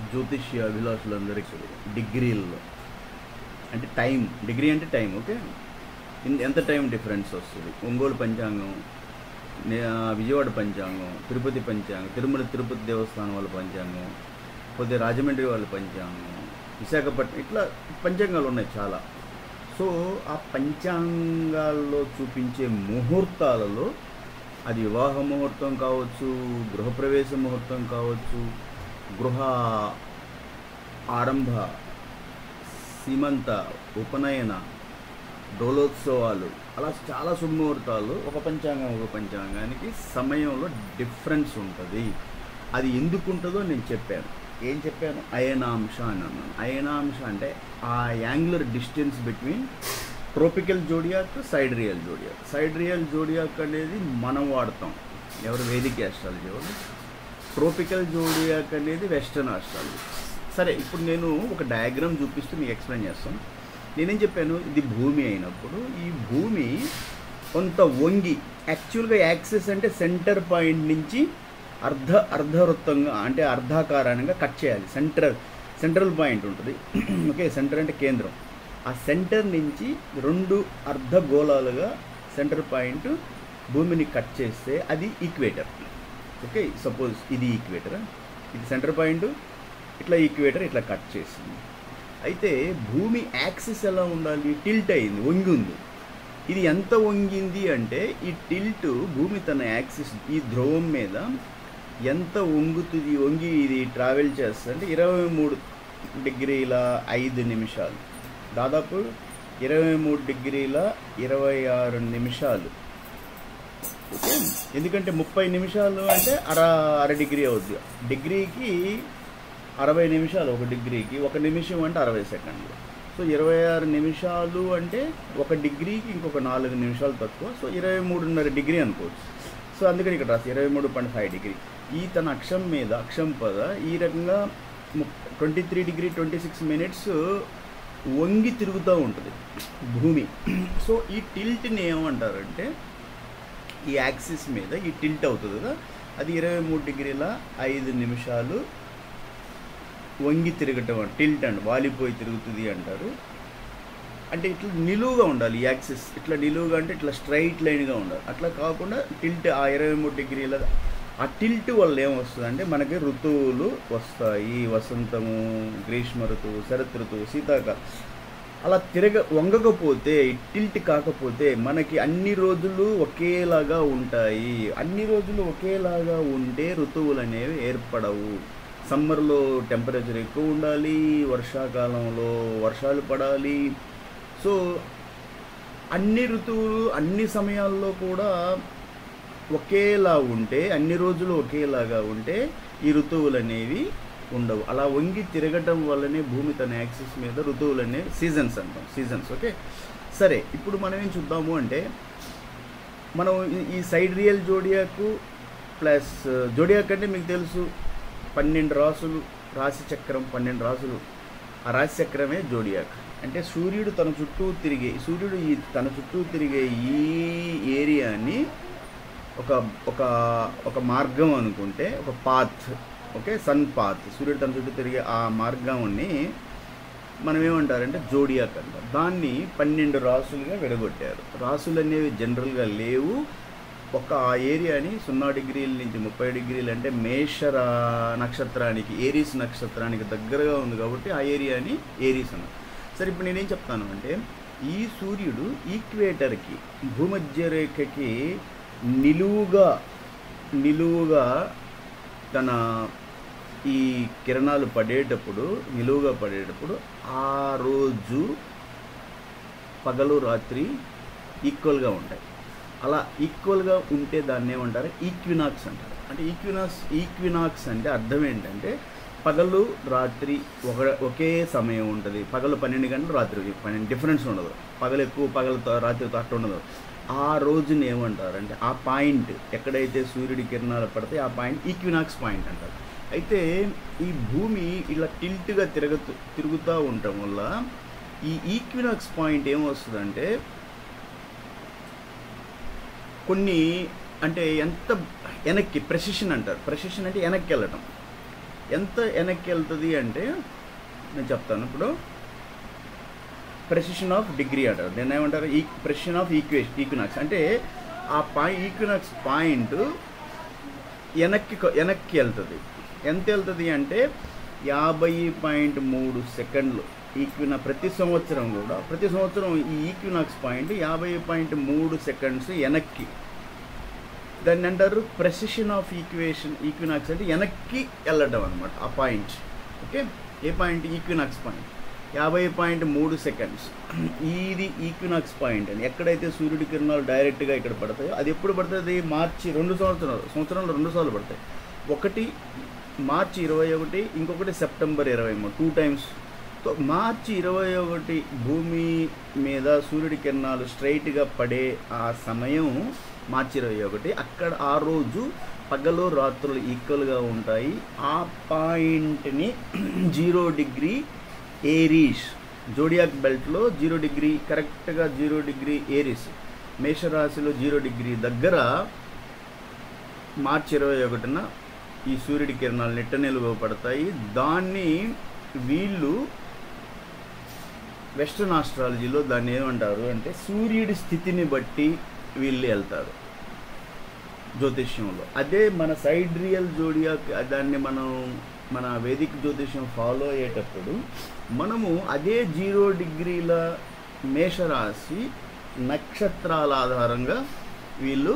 జ్యోతిష్య అభిలాషులందరికీ డిగ్రీల్లో అంటే time, degree అంటే టైం, ఓకే, ఎంత టైం డిఫరెన్స్ వస్తుంది. ఒంగోలు పంచాంగం, విజయవాడ పంచాంగం, తిరుపతి పంచాంగం, తిరుపతి దేవస్థానం వాళ్ళ పంచాంగం, కొద్దిగా రాజమండ్రి వాళ్ళ పంచాంగం, విశాఖపట్నం, ఇట్లా పంచాంగాలు ఉన్నాయి చాలా. సో ఆ పంచాంగాల్లో చూపించే ముహూర్తాలలో అది వివాహ ముహూర్తం కావచ్చు, గృహప్రవేశ ముహూర్తం కావచ్చు, గృహ ఆరంభ, సీమంత, ఉపనయన, డోలోత్సవాలు, అలా చాలా శుభముహూర్తాలు ఒక పంచాంగానికి సమయంలో డిఫరెన్స్ ఉంటుంది. అది ఎందుకు ఉంటుందో నేను చెప్పాను. ఏం చెప్పాను? అయనాంశ అని అన్నాను. అయనాంశ అంటే ఆ angular distance between tropical zodiac, side real zodiac. Side real zodiac అనేది మనం వాడతాం, ఎవరు వేదిక ఆస్ట్రాలజీ వాళ్ళు. ట్రోపికల్ జోడియాక్ అనేది వెస్టర్న్ ఆస్ట్రాలజీ. సరే, ఇప్పుడు నేను ఒక డయాగ్రామ్ చూపిస్తూ మీకు ఎక్స్ప్లెయిన్ చేస్తాను. నేనేం చెప్పాను, ఇది భూమి అయినప్పుడు ఈ భూమి కొంత వంగి, యాక్చువల్గా యాక్సిస్ అంటే సెంటర్ పాయింట్ నుంచి అర్ధవృత్తంగా అంటే అర్ధాకారానికి కట్ చేయాలి. సెంట్రల్ పాయింట్ ఉంటుంది, ఓకే, సెంటర్ అంటే కేంద్రం. ఆ సెంటర్ నుంచి 2 అర్ధగోళాలుగా సెంటర్ పాయింట్ భూమిని కట్ చేస్తే అది ఈక్వేటర్. ఓకే, సపోజ్ ఇది ఈక్వేటర్, ఇది సెంటర్ పాయింట్, ఇట్లా ఈక్వేటర్ ఇట్లా కట్ చేసింది. అయితే భూమి యాక్సిస్ ఎలా ఉండాలి? టిల్ట్ అయింది, వంగి ఉంది. ఇది ఎంత వంగింది అంటే ఈ టిల్ట్ భూమి తన యాక్సిస్ ఈ ధ్రువం మీద ఎంత వంగుతుంది, వంగి ఇది ట్రావెల్ చేస్తుంది అంటే 23 డిగ్రీల 5 నిమిషాలు, దాదాపు 23 డిగ్రీల 26 నిమిషాలు. ఓకే, ఎందుకంటే 30 నిమిషాలు అంటే అర డిగ్రీ అవుద్ది. డిగ్రీకి 60 నిమిషాలు, ఒక డిగ్రీకి 1 నిమిషం అంటే 60 సెకండ్లు. సో 26 నిమిషాలు అంటే 1 డిగ్రీకి ఇంకొక 4 నిమిషాలు తక్కువ. సో 23.5 డిగ్రీ అనుకోవచ్చు. సో అందుకని ఇక్కడ రాసి 23.5 డిగ్రీ. ఈ తన అక్షం మీద, అక్షం పద ఈ రకంగా 23 డిగ్రీ 26 మినిట్స్ వంగి తిరుగుతూ ఉంటుంది భూమి. సో ఈ టిల్ట్ని ఏమంటారంటే, ఈ యాక్సిస్ మీద ఈ టిల్ట్ అవుతుంది కదా, అది 23 డిగ్రీల 5 నిమిషాలు వంగి తిరగటం, టిల్ట్ అండ్ వాలిపోయి తిరుగుతుంది అంటారు. అంటే ఇట్లా నిలువుగా ఉండాలి యాక్సిస్, ఇట్లా నిలువుగా అంటే ఇట్లా స్ట్రైట్ లైన్గా ఉండాలి. అట్లా కాకుండా టిల్ట్ ఆ 23 డిగ్రీల ఆ టిల్ట్ వల్ల ఏమొస్తుందంటే మనకి ఋతువులు వస్తాయి. వసంతము, గ్రీష్మ ఋతువు, శరత్ ఋతువు, శీతాకాలం. అలా వంగకపోతే, టిల్ట్ కాకపోతే మనకి అన్ని రోజులు ఒకేలాగా ఉంటాయి. అన్ని రోజులు ఒకేలాగా ఉంటే ఋతువులు అనేవి ఏర్పడవు. సమ్మర్లో టెంపరేచర్ ఎక్కువ ఉండాలి, వర్షాకాలంలో వర్షాలు పడాలి. సో అన్ని ఋతువులు అన్ని సమయాల్లో కూడా ఒకేలా ఉంటే, అన్ని రోజులు ఒకేలాగా ఉంటే ఈ ఋతువులు అనేవి ఉండవు. అలా వంగి తిరగటం వల్లనే భూమి తన యాక్సిస్ మీద ఋతువులు అనేవి సీజన్స్ అంటాం, సీజన్స్. ఓకే, సరే, ఇప్పుడు మనం ఏం చూద్దాము అంటే, మనం ఈ సైడ్ రియల్ జోడియాకు ప్లస్ జోడియాక్ అంటే మీకు తెలుసు 12 రాసులు, రాశి చక్రం 12 రాసులు. ఆ రాశి చక్రమే జోడియాక్. అంటే సూర్యుడు తన చుట్టూ తిరిగే ఈ ఏరియాని ఒక మార్గం అనుకుంటే, ఒక పాత్, ఓకే, సన్ పాత్. సూర్యుడు తన చుట్టూ తిరిగే ఆ మార్గాన్ని మనం ఏమంటారంటే జోడియాక్ అంటారు. దాన్ని 12 రాసులుగా విడగొట్టారు. రాసులు అనేవి జనరల్గా లేవు. ఒక ఆ ఏరియాని 0 డిగ్రీల నుంచి 30 డిగ్రీలు అంటే మేష నక్షత్రానికి, ఏరీస్ నక్షత్రానికి దగ్గరగా ఉంది కాబట్టి ఆ ఏరియాని ఏరీస్ అన్నారు. సరే, ఇప్పుడు నేనేం చెప్తాను అంటే, ఈ సూర్యుడు ఈక్వేటర్కి, భూమధ్య రేఖకి నిలువుగా తన ఈ కిరణాలు నిలువుగా పడేటప్పుడు ఆ రోజు పగలు రాత్రి ఈక్వల్గా ఉంటాయి. అలా ఈక్వల్గా ఉంటే దాన్ని ఏమంటారు? ఈక్వినాక్స్ అంటారు. అంటే ఈక్వినాక్స్ అంటే అర్థం ఏంటంటే, పగలు రాత్రి ఒకే సమయం ఉంటుంది. పగలు 12 గంటలు, రాత్రి 12, డిఫరెన్స్ ఉండదు. పగలు ఎక్కువ, పగలతో రాత్రితో అట్లా ఉండదు. ఆ రోజుని ఏమంటారంటే, ఆ పాయింట్ ఎక్కడైతే సూర్యుడి కిరణాలు పడతాయి ఆ పాయింట్ ఈక్వినాక్స్ పాయింట్ అంటారు. అయితే ఈ భూమి ఇలా టిల్ట్గా తిరుగుతూ ఉండటం వల్ల ఈ ఈక్వినాక్స్ పాయింట్ ఏమొస్తుందంటే, కొన్ని అంటే ఎంత వెనక్కి, ప్రెసిషన్ అంటారు. ప్రెసిషన్ అంటే వెనక్కి వెళ్ళటం. ఎంత వెనక్కి వెళ్తుంది అంటే నేను చెప్తాను. ఇప్పుడు ప్రెసిషన్ ఆఫ్ డిగ్రీ అంటారు, దీన్ని ఏమంటారు, ప్రెసిషన్ ఆఫ్ ఈక్వినాక్స్. అంటే ఆ ఈక్వినాక్స్ పాయింట్ వెనక్కి వెళ్తుంది. ఎంత వెళ్తుంది అంటే 50.3 సెకండ్లు. ప్రతి సంవత్సరం ఈ ఈక్వినాక్స్ పాయింట్ 50.3 సెకండ్స్ వెనక్కి. దాన్ని అంటారు ప్రెసిషన్ ఆఫ్ ఈక్వినాక్స్. అంటే వెనక్కి వెళ్ళడం అనమాట ఆ పాయింట్. ఓకే, ఏ పాయింట్? Equinox point 50.3 seconds. ఇది ఈక్వినాక్స్ పాయింట్ అని. ఎక్కడైతే సూర్యుడి కిరణాలు డైరెక్ట్గా ఇక్కడ పడతాయో అది ఎప్పుడు పడుతుంది? మార్చి 2 సంవత్సరంలో 2 సార్లు పడతాయి. ఒకటి మార్చి 21, ఇంకొకటి సెప్టెంబర్ 23, 2 టైమ్స్. సో మార్చి 21 భూమి మీద సూర్యుడి కిరణాలు స్ట్రైట్గా పడే ఆ సమయం మార్చి 21. అక్కడ ఆ రోజు పగలు రాత్రులు ఈక్వల్గా ఉంటాయి. ఆ పాయింట్ని 0 డిగ్రీ ఏరీస్, జోడియాక్ బెల్ట్లో 0 డిగ్రీ, కరెక్ట్గా 0 డిగ్రీ ఏరీస్, మేషరాశిలో 0 డిగ్రీ దగ్గర మార్చి 21న ఈ సూర్యుడి కిరణాలు నిట్టనిలువ పడతాయి. దాన్ని వీళ్ళు వెస్ట్రన్ ఆస్ట్రాలజీలో దాన్ని ఏమంటారు అంటే సూర్యుడి స్థితిని బట్టి వీళ్ళు వెళ్తారు జ్యోతిష్యంలో. అదే మన సైడ్రియల్ జోడియాక్, దాన్ని మన వేదిక జ్యోతిష్యం ఫాలో అయ్యేటప్పుడు మనము అదే 0 డిగ్రీల మేషరాశి నక్షత్రాల ఆధారంగా వీళ్ళు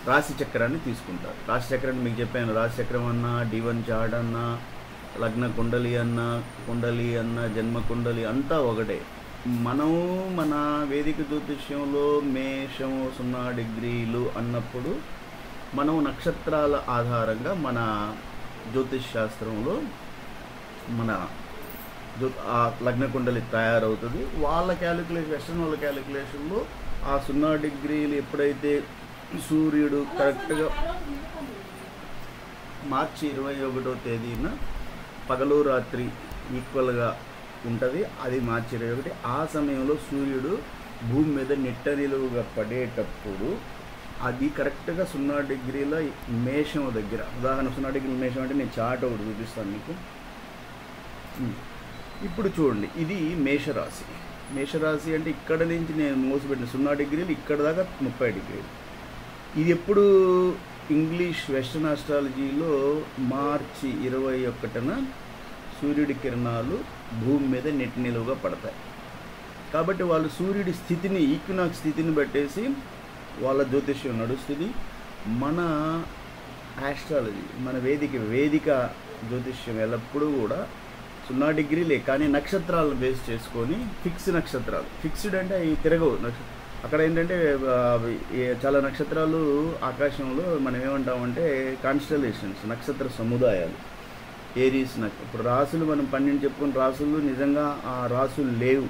రాశి చక్రాన్ని తీసుకుంటారు. రాశి చక్రాన్ని మీకు చెప్పాను, రాశి చక్రం అన్నా, D1 చార్ట్ అన్నా, లగ్న కుండలి అన్నా, జన్మ కుండలి అంతా ఒకటే. మనం మన వేదిక జ్యోతిష్యంలో మేషం 0 డిగ్రీలు అన్నప్పుడు మనం నక్షత్రాల ఆధారంగా మన జ్యోతిష్ శాస్త్రంలో మన లగ్న కుండలి తయారవుతుంది. వాళ్ళ వెస్టర్న్ వాళ్ళ క్యాలిక్యులేషన్లో ఆ 0 డిగ్రీలు ఎప్పుడైతే సూర్యుడు కరెక్ట్గా మార్చి 21వ తేదీన పగలు రాత్రి ఈక్వల్గా ఉంటుంది, అది మార్చి 21. ఆ సమయంలో సూర్యుడు భూమి మీద నిట్ట నిలువుగా పడేటప్పుడు అది కరెక్ట్గా 0 డిగ్రీల మేషం దగ్గర, ఉదాహరణ 0 డిగ్రీల మేషం అంటే నేను చార్ట్ ఒకటి చూపిస్తాను మీకు. ఇప్పుడు చూడండి, ఇది మేషరాశి. మేషరాశి అంటే ఇక్కడ నుంచి నేను మోసపెట్టిన 0 డిగ్రీలు ఇక్కడ దాకా 30 డిగ్రీలు. ఇది ఎప్పుడు ఇంగ్లీష్ వెస్టర్న్ ఆస్ట్రాలజీలో మార్చి 21న సూర్యుడి కిరణాలు భూమి మీద నెట్ నిలువుగా పడతాయి. కాబట్టి వాళ్ళు సూర్యుడి స్థితిని, ఈక్వినాక్స్ స్థితిని బట్టేసి వాళ్ళ జ్యోతిష్యం నడుస్తుంది. మన ఆస్ట్రాలజీ, మన వేదిక జ్యోతిష్యం ఎల్లప్పుడూ కూడా 0 డిగ్రీలే, కానీ నక్షత్రాలను బేస్ చేసుకొని నక్షత్రాలు ఫిక్స్డ్ అంటే అవి తిరగవు. అక్కడ ఏంటంటే చాలా నక్షత్రాలు ఆకాశంలో మనం ఏమంటామంటే కాన్స్టలేషన్స్, నక్షత్ర సముదాయాలు, ఏరీస్. ఇప్పుడు రాసులు మనం 12 చెప్పుకుని రాసులు నిజంగా ఆ రాసులు లేవు.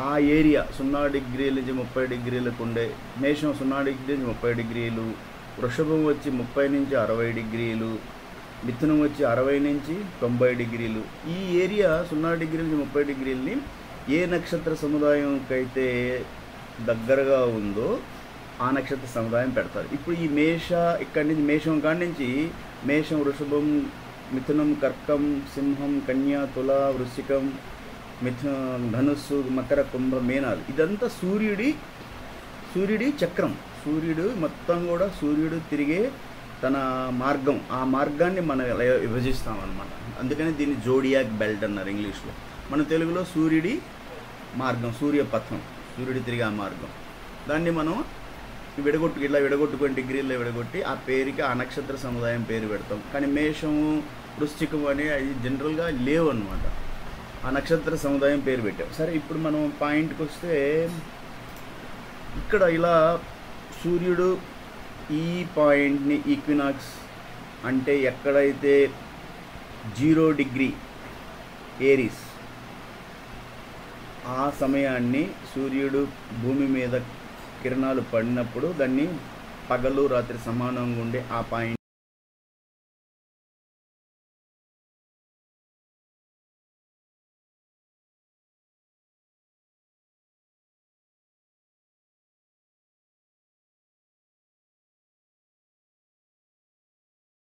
ఆ ఏరియా 0 డిగ్రీల నుంచి 30 డిగ్రీలకు ఉండే మేషం 0 డిగ్రీ నుంచి 30 డిగ్రీలు, వృషభం వచ్చి 30 నుంచి 60 డిగ్రీలు, మిథునం వచ్చి 60 నుంచి 90 డిగ్రీలు. ఈ ఏరియా 0 డిగ్రీల నుంచి 30 డిగ్రీలని ఏ నక్షత్ర సముదాయంకైతే దగ్గరగా ఉందో ఆ నక్షత్ర సముదాయం పెడతారు. ఇప్పుడు ఈ ఇక్కడి నుంచి మేషం కాడి నుంచి మేషం, వృషభం, మిథునం, కర్కం, సింహం, కన్య, తుల, వృశ్చికం, ధనుస్సు, మకర, కుంభ, మీనాలు, ఇదంతా సూర్యుడి చక్రం. సూర్యుడు మొత్తం కూడా సూర్యుడు తిరిగే తన మార్గం, ఆ మార్గాన్ని మనం విభజిస్తాం అన్నమాట. అందుకని దీన్ని జోడియాక్ బెల్ట్ అన్నారు ఇంగ్లీష్లో. మన తెలుగులో సూర్యుడి మార్గం, సూర్యపథం, సూర్యుడి తిరిగే ఆ మార్గం. దాన్ని మనం ఇట్లా విడగొట్టుకొని డిగ్రీల్లో విడగొట్టి ఆ పేరుకి ఆ నక్షత్ర సముదాయం పేరు పెడతాం. కానీ మేషము, వృశ్చికం అనే అవి జనరల్గా లేవు అన్నమాట. ఆ నక్షత్ర సముదాయం పేరు పెట్టాం. సరే, ఇప్పుడు మనం పాయింట్కి వస్తే ఇక్కడ ఇలా సూర్యుడు ఈ పాయింట్ని ఈక్వినాక్స్ అంటే ఎక్కడైతే 0 డిగ్రీ ఏరీస్ ఆ సమయాన్ని సూర్యుడు భూమి మీద కిరణాలు పడినప్పుడు దాన్ని పగలు రాత్రి సమానంగా ఉండే ఆ పాయింట్